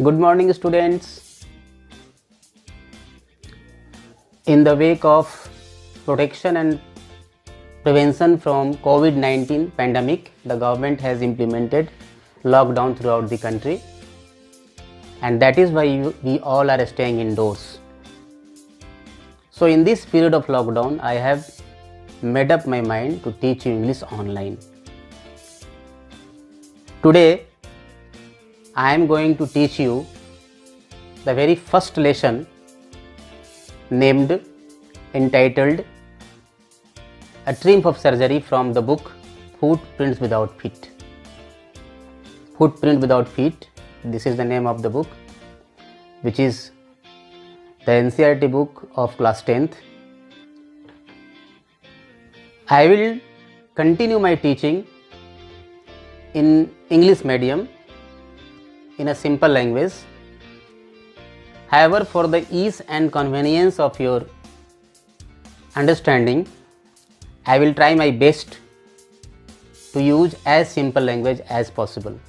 Good morning, students. In the wake of protection and prevention from COVID-19 pandemic, the government has implemented lockdown throughout the country, and that is why we all are staying indoors. So in this period of lockdown, I have made up my mind to teach you English online. Today, I am going to teach you the very first lesson entitled A Triumph of Surgery from the book Footprints Without Feet. Footprint Without Feet, this is the name of the book, which is the NCERT book of class 10th. I will continue my teaching in English medium in a simple language. However, for the ease and convenience of your understanding, I will try my best to use as simple language as possible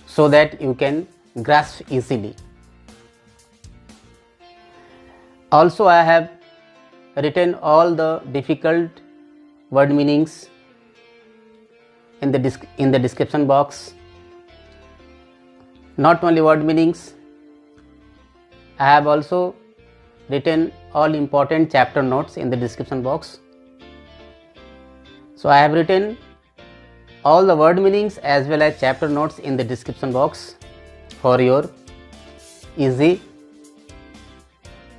so that you can grasp easily. Also, I have written all the difficult word meanings in the description box. Not only word meanings, I have also written all important chapter notes in the description box. So I have written all the word meanings as well as chapter notes in the description box for your easy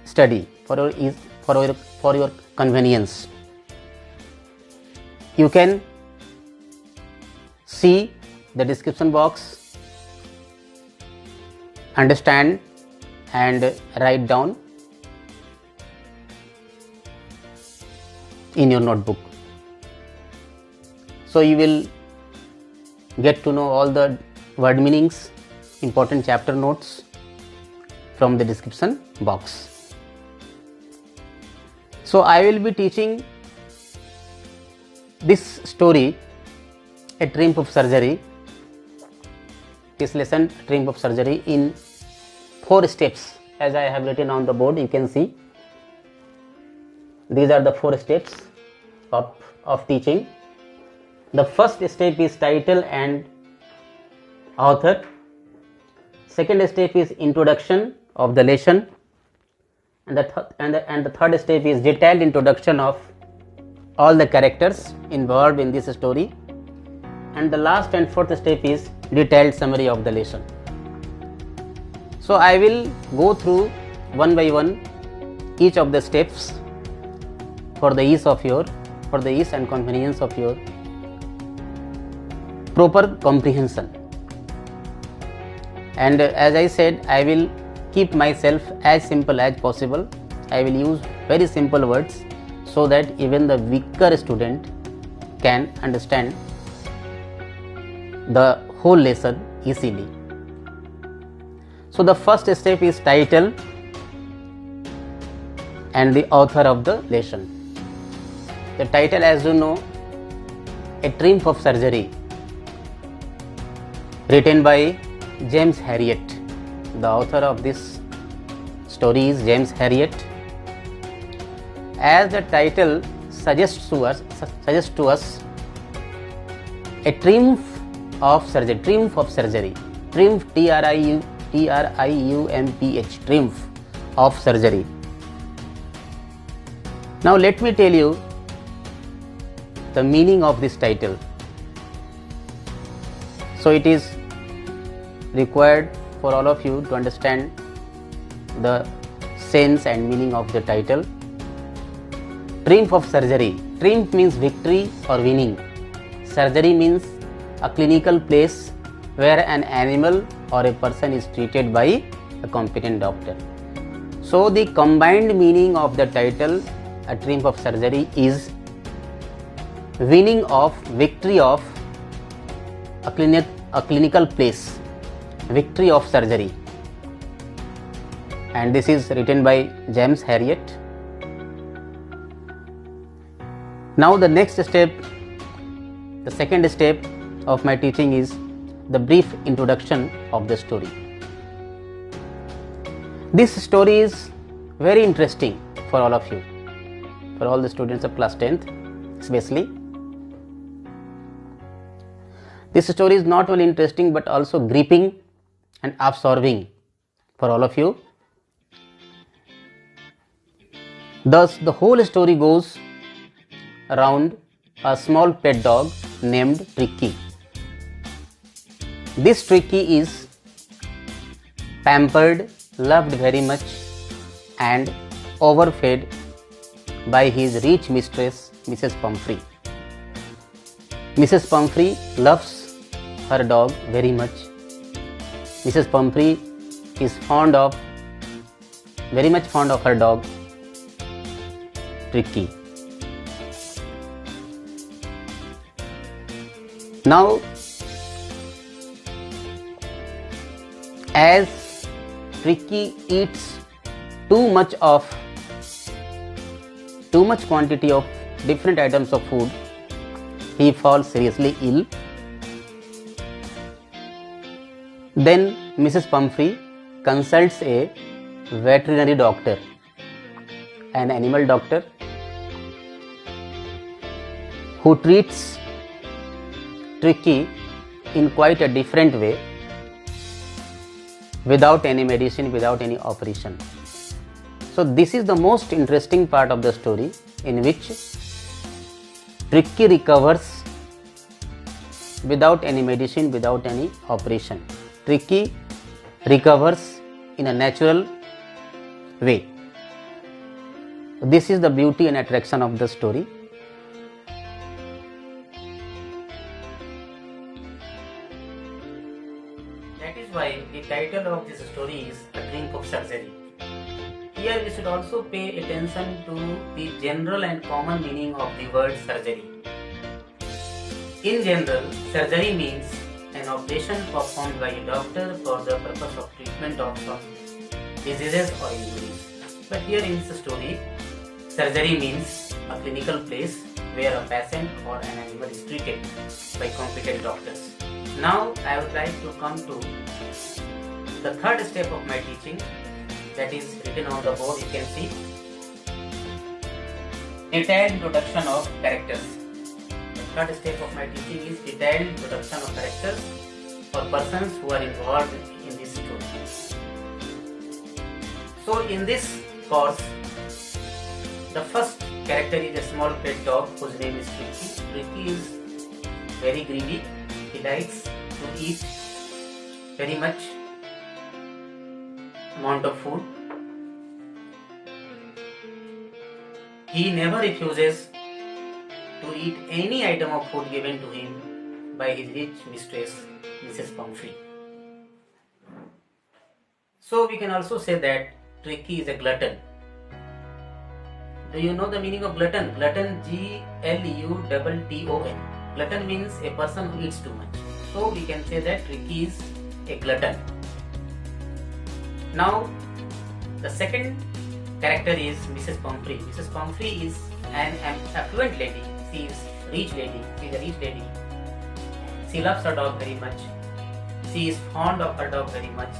study, for your convenience. You can see the description box, understand and write down in your notebook. So you will get to know all the word meanings, important chapter notes from the description box. So I will be teaching this story, A Triumph of Surgery, this lesson, Triumph of Surgery, in 4 steps, as I have written on the board. You can see these are the 4 steps of teaching. The first step is title and author. Second step is introduction of the lesson, and the third step is detailed introduction of all the characters involved in this story, and the last and fourth step is detailed summary of the lesson. So I will go through one by one each of the steps for the ease and convenience of your proper comprehension. And as I said, I will keep myself as simple as possible. I will use very simple words so that even the weaker student can understand the whole lesson easily. So the first step is title and the author of the lesson. The title, as you know, A Triumph of Surgery, written by James Herriot. The author of this story is James Herriot. As the title suggests to us, a triumph of surgery, triumph of surgery, triumph, Triumph, triumph of surgery. Now let me tell you the meaning of this title. So it is required for all of you to understand the sense and meaning of the title. Triumph of surgery. Triumph means victory or winning. Surgery means a clinical place where an animal or a person is treated by a competent doctor. So the combined meaning of the title, A Triumph of Surgery, is winning of, victory of a clinical place, victory of surgery. And this is written by James Herriot. Now the next step, the second step of my teaching is the brief introduction of the story. This story is very interesting for all of you, for all the students of class 10th especially. This story is not only interesting but also gripping and absorbing for all of you. Thus, the whole story goes around a small pet dog named Tricky. This Tricky is pampered, loved very much, and overfed by his rich mistress, Mrs. Pumphrey. Mrs. Pumphrey loves her dog very much. Mrs. Pumphrey is very much fond of her dog, Tricky. Now, as Tricky eats too much quantity of different items of food, he falls seriously ill. Then Mrs. Pumphrey consults a veterinary doctor, an animal doctor, who treats Tricky in quite a different way, without any medicine, without any operation. So this is the most interesting part of the story, in which Tricky recovers without any medicine, without any operation. Tricky recovers in a natural way. This is the beauty and attraction of the story. That is why the title of this story is A Drink of Surgery. Here we should also pay attention to the general and common meaning of the word surgery. In general, surgery means an operation performed by a doctor for the purpose of treatment of some diseases or injuries. But here in this story, surgery means a clinical place where a patient or an animal is treated by competent doctors. Now I would like to come to the third step of my teaching, that is written on the board. You can see detailed introduction of characters. The third step of my teaching is detailed introduction of characters for persons who are involved in this story. So in this course, the first character is a small pet dog whose name is Tricky. Tricky is very greedy. He likes to eat very much amount of food. He never refuses to eat any item of food given to him by his rich mistress, Mrs. Pumphrey. So we can also say that Tricky is a glutton. Do you know the meaning of glutton? Glutton, Glutton. Glutton means a person who eats too much. So we can say that Tricky is a glutton. Now, the second character is Mrs. Pumphrey. Mrs. Pumphrey is an affluent lady. She is a rich lady. She loves her dog very much. She is fond of her dog very much.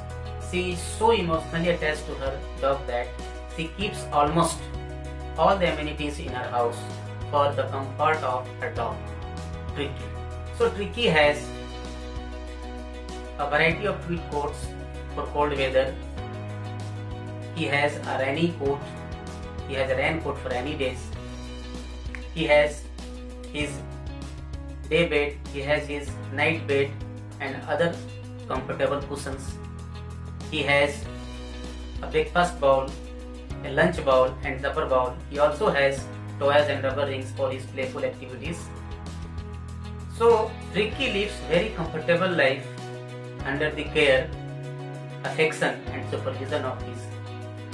She is so emotionally attached to her dog that she keeps almost all the amenities in her house for the comfort of her dog, Tricky. So Tricky has a variety of tweed coats for cold weather. He has a rainy coat. He has a rain coat for rainy days. He has his day bed. He has his night bed and other comfortable cushions. He has a breakfast bowl, a lunch bowl and supper bowl. He also has toys and rubber rings for his playful activities. So Tricky lives very comfortable life under the care, affection and supervision of his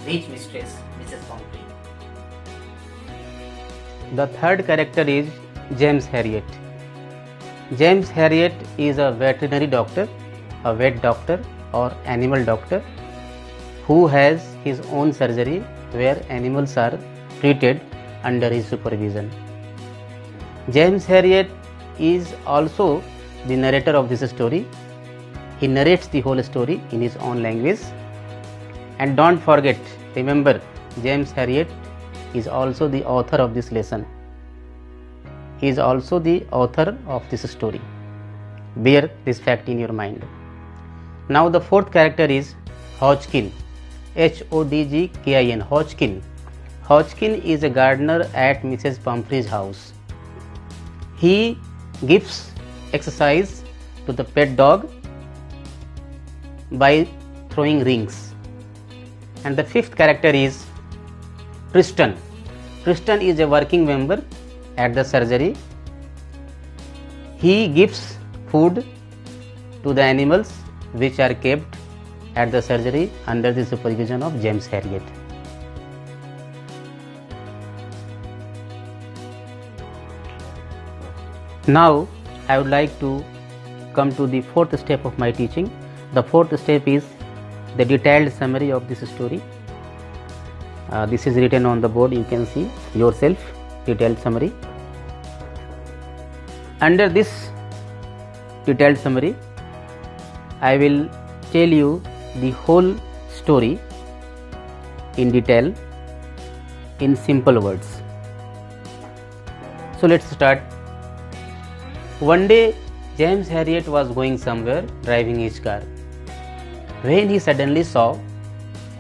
rich mistress, Mrs. Pumphrey. The third character is James Herriot. James Herriot is a veterinary doctor, a vet doctor or animal doctor who has his own surgery where animals are treated under his supervision. James Herriot is also the narrator of this story. He narrates the whole story in his own language, And don't forget, remember, James Herriot is also the author of this lesson. He is also the author of this story. Bear this fact in your mind. Now the fourth character is Hodgkin. Hodgkin. Hodgkin. Hodgkin is a gardener at Mrs. Pumphrey's house. He gives exercise to the pet dog by throwing rings. And the fifth character is Tristan. Tristan is a working member at the surgery. He gives food to the animals which are kept at the surgery under the supervision of James Herriot. Now I would like to come to the fourth step of my teaching. The fourth step is the detailed summary of this story. This is written on the board, you can see yourself, detailed summary. Under this detailed summary, I will tell you the whole story in detail in simple words. So let's start. One day James Herriot was going somewhere driving his car, when he suddenly saw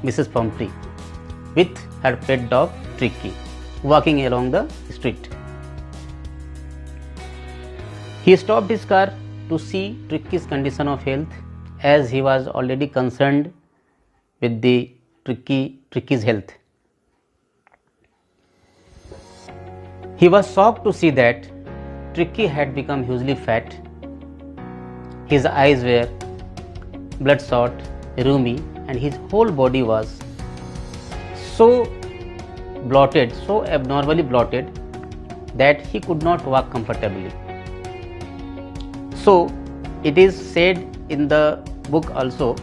Mrs. Pumphrey with her pet dog Tricky walking along the street. He stopped his car to see Tricky's condition of health, as he was already concerned with the Tricky's health. He was shocked to see that Tricky had become hugely fat. His eyes were bloodshot, rheumy, and his whole body was so bloated, so abnormally bloated, that he could not walk comfortably. So it is said in the book also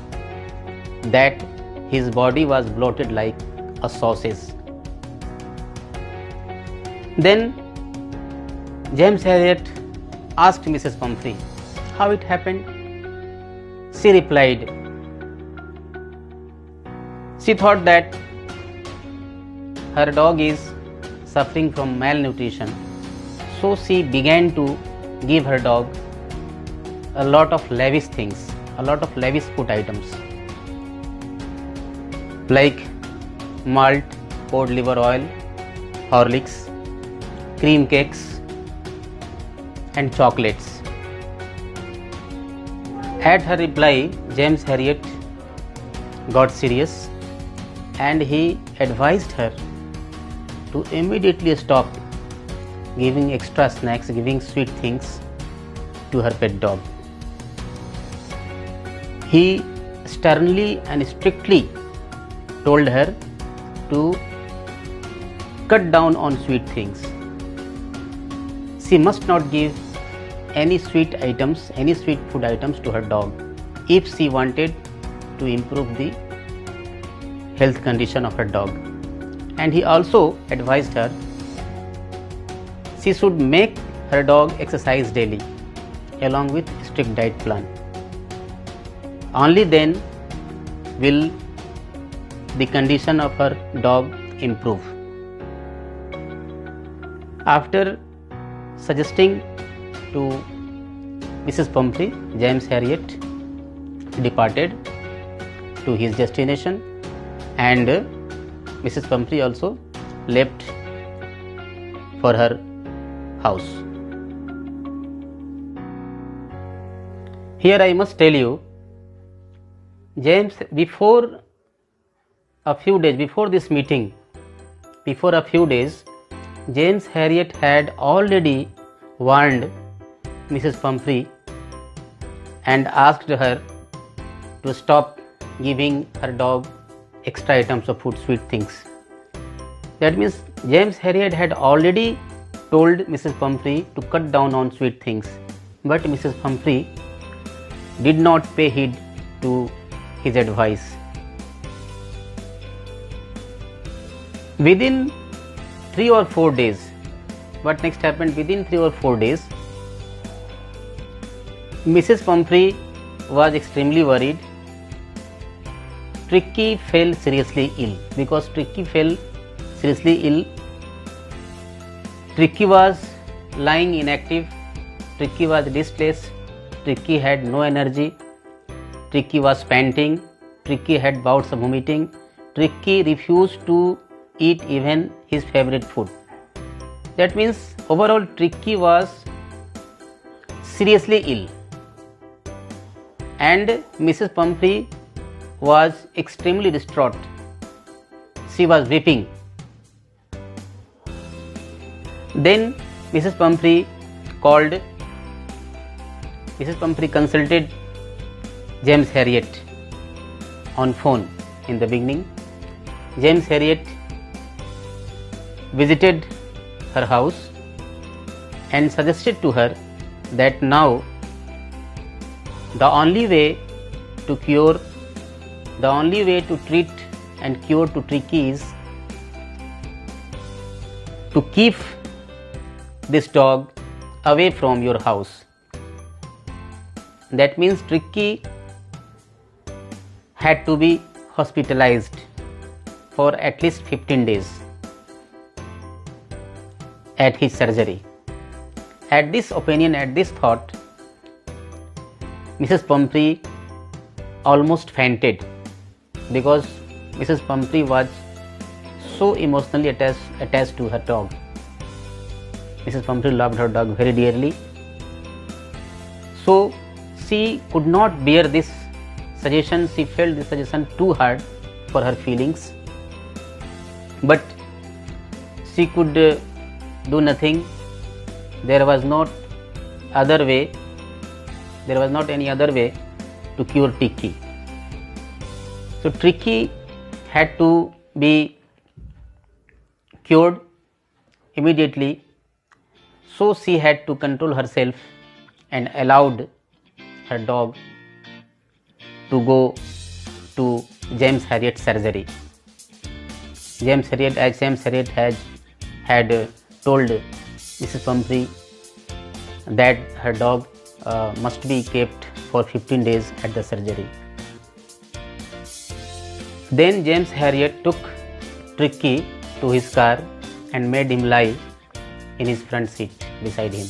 that his body was bloated like a sausage. Then James Herriot asked Mrs. Pumphrey how it happened. She replied, she thought that her dog is suffering from malnutrition, so she began to give her dog a lot of lavish things, a lot of lavish food items like malt, cod liver oil, Horlicks, cream cakes and chocolates. At her reply, James Herriot got serious and he advised her to immediately stop giving extra snacks, giving sweet things to her pet dog. He sternly and strictly told her to cut down on sweet things. She must not give any sweet items, any sweet food items to her dog if she wanted to improve the health condition of her dog. And he also advised her she should make her dog exercise daily along with strict diet plan. Only then will the condition of her dog improve. After suggesting to Mrs. Pumphrey, James Herriot departed to his destination, and Mrs. Pumphrey also left for her house. Here I must tell you, James, before a few days, before this meeting, before a few days, James Herriot had already warned Mrs. Pumphrey and asked her to stop giving her dog extra items of food, sweet things. That means James Herriot had already told Mrs. Pumphrey to cut down on sweet things, but Mrs. Pumphrey did not pay heed to his advice. Within 3 or 4 days, what next happened? Within 3 or 4 days, Mrs. Pumphrey was extremely worried Tricky fell seriously ill. Because Tricky fell seriously ill, Tricky was lying inactive, Tricky was listless, Tricky had no energy, Tricky was panting, Tricky had bouts of vomiting, Tricky refused to eat even his favorite food. That means overall Tricky was seriously ill, and Mrs. Pumphrey was extremely distraught. She was weeping. Then Mrs. Pumphrey consulted James Herriot on phone in the beginning. James Herriot visited her house and suggested to her that now the only way to treat and cure to Tricky is to keep this dog away from your house. That means Tricky had to be hospitalized for at least 15 days at his surgery. At this opinion, at this thought, Mrs. Pumphrey almost fainted, because Mrs. Pumphrey was so emotionally attached to her dog. Mrs. Pumphrey loved her dog very dearly. So she could not bear this suggestion. She felt this suggestion too hard for her feelings. But she could do nothing. There was not any other way to cure Tricky. So Tricky had to be cured immediately. So she had to control herself and allowed her dog to go to James Herriot's surgery. James Herriot had told Mrs. Pumphrey that her dog must be kept for 15 days at the surgery. Then James Herriot took Tricky to his car and made him lie in his front seat beside him.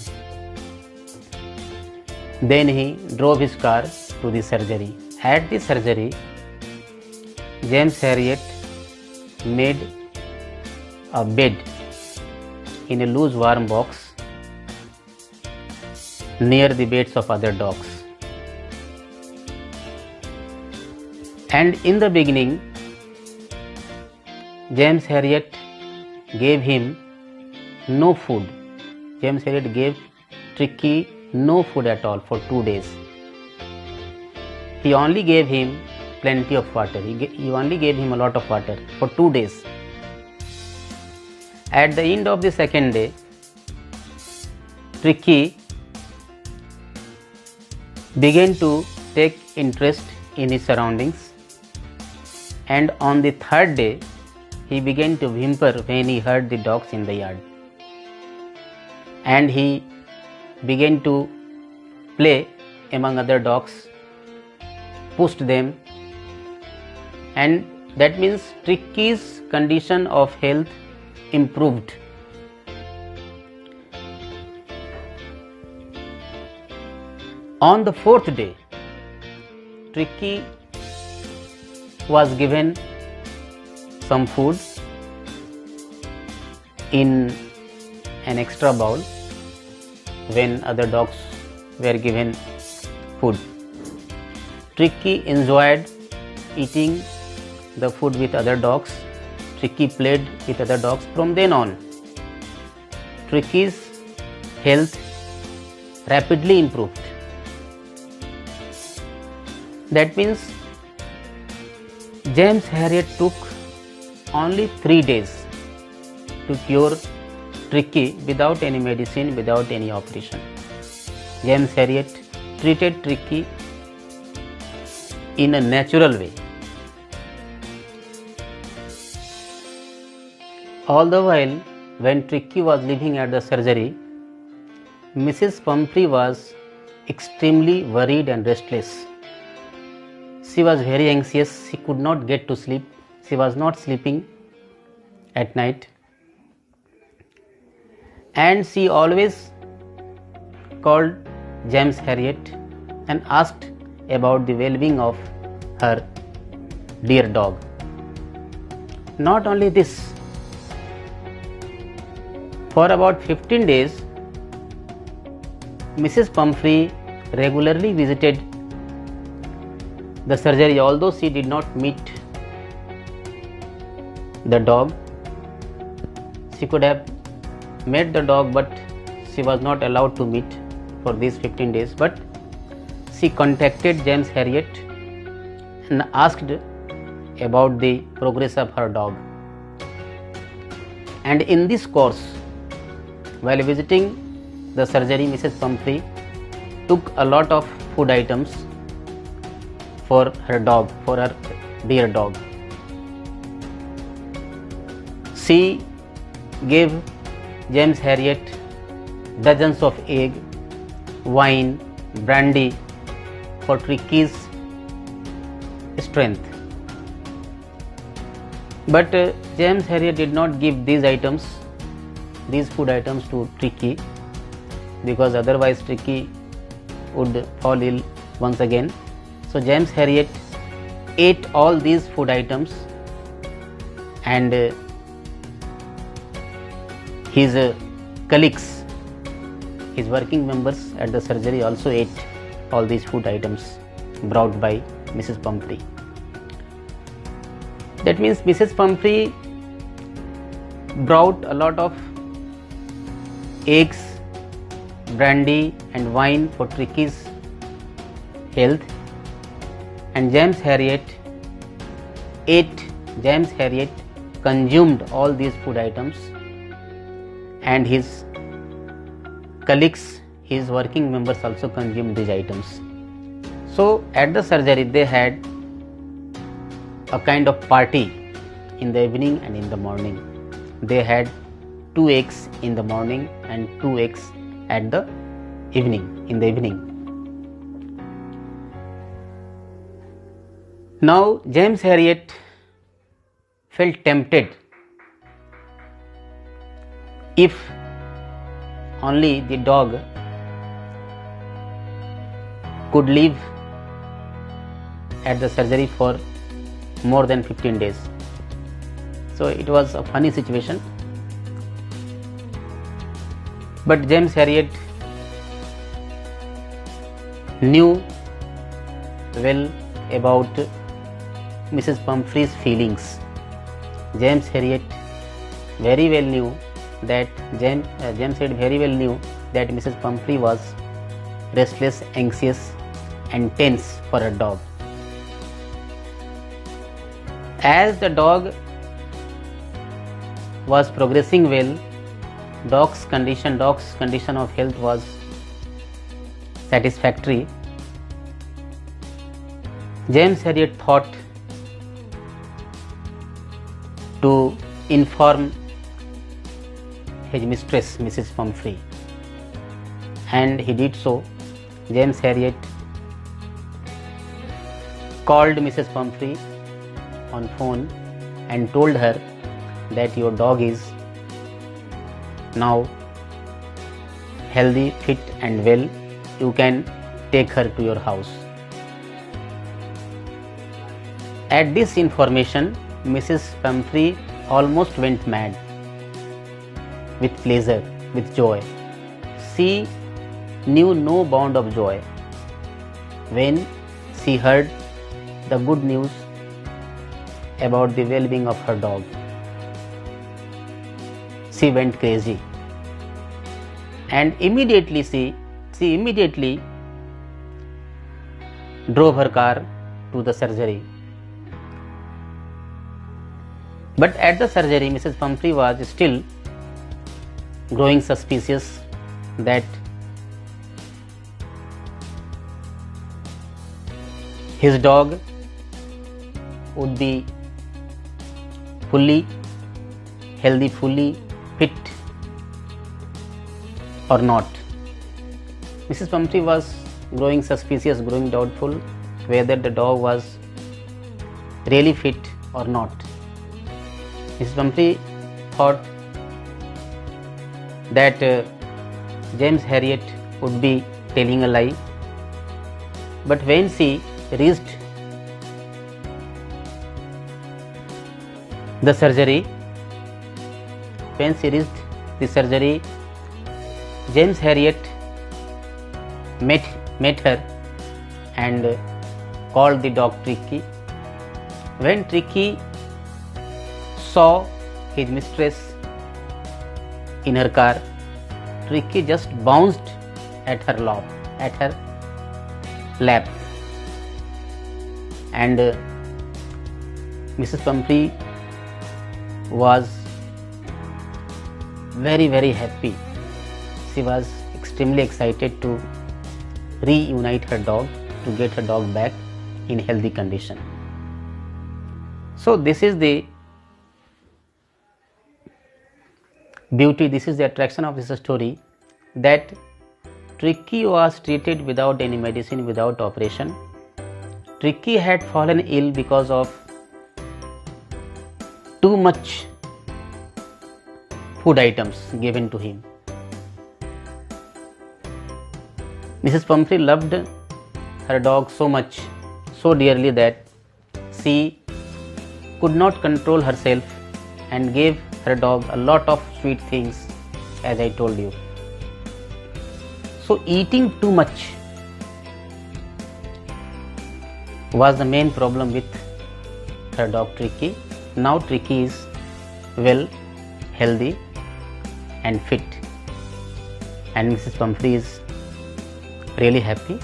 Then he drove his car to the surgery. At the surgery, James Herriot made a bed in a loose warm box near the beds of other dogs. And in the beginning, James Herriot gave him no food. James Herriot gave Tricky no food at all for 2 days. He only gave him plenty of water. He only gave him a lot of water for 2 days. At the end of the second day, Tricky began to take interest in his surroundings, and on the third day, he began to whimper when he heard the dogs in the yard. And he began to play among other dogs, pushed them, and that means Tricky's condition of health improved. On the fourth day, Tricky was given some food in an extra bowl when other dogs were given food. Tricky enjoyed eating the food with other dogs. Tricky played with other dogs. From then on, Tricky's health rapidly improved. That means James Herriot took only 3 days to cure Tricky without any medicine, without any operation. James Herriot treated Tricky in a natural way. All the while, when Tricky was living at the surgery, Mrs. Pumphrey was extremely worried and restless. she was very anxious. She could not get to sleep. She was not sleeping at night, and she always called James Herriot and asked about the well-being of her dear dog. Not only this, for about 15 days, Mrs. Pumphrey regularly visited the surgery, although she did not meet the dog. She could have met the dog, but she was not allowed to meet for these 15 days. But she contacted James Herriot and asked about the progress of her dog. And in this course, while visiting the surgery, Mrs. Pumphrey took a lot of food items for her dog, for her dear dog. She gave James Herriot dozens of egg, wine, brandy for Tricky's strength. But James Herriot did not give these food items to Tricky, because otherwise Tricky would fall ill once again. So James Herriot ate all these food items, and his colleagues, his working members at the surgery also ate all these food items brought by Mrs. Pumphrey. That means Mrs. Pumphrey brought a lot of eggs, brandy and wine for Tricky's health, and James Herriot consumed all these food items, and his colleagues, his working members also consumed these items. So at the surgery they had a kind of party in the evening and in the morning. They had 2 eggs in the morning and 2 eggs at the evening, in the evening. Now James Herriot felt tempted, if only the dog could live at the surgery for more than 15 days. So it was a funny situation. But James Herriot knew well about Mrs. Pumphrey's feelings. James Herriot very well knew that Mrs. Pumphrey was restless, anxious and tense for her dog. As the dog was progressing well, dog's condition of health was satisfactory. James Herriot thought to inform his mistress, Mrs. Pumphrey, and he did so. James Herriot called Mrs. Pumphrey on phone and told her that your dog is now healthy, fit and well. You can take her to your house. At this information, Mrs. Pumphrey almost went mad with pleasure, with joy. She knew no bound of joy when she heard the good news about the well-being of her dog. She went crazy, and immediately she immediately drove her car to the surgery. But at the surgery, Mrs. Pumphrey was still growing suspicious that his dog would be fully healthy, fully fit or not. Mrs. Pumphrey was growing suspicious, growing doubtful whether the dog was really fit or not. Mrs. Pumphrey thought that James Herriot would be telling a lie, but when she reached the surgery, James Herriot met her and called the dog Tricky. When Tricky saw his mistress in her car, Tricky just bounced at her lap, and Mrs. Pumphrey was very happy. She was extremely excited to reunite her dog, to get her dog back in healthy condition. So this is the beauty, this is the attraction of this story, that Tricky was treated without any medicine, without operation. Tricky had fallen ill because of too much food items given to him. Mrs. Pumphrey loved her dog so much, so dearly, that she could not control herself and gave her dog a lot of sweet things, as I told you. So eating too much was the main problem with her dog Tricky. Now Tricky is well, healthy and fit, and Mrs. Pumphrey is really happy,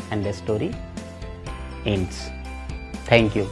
and the story ends. Thank you.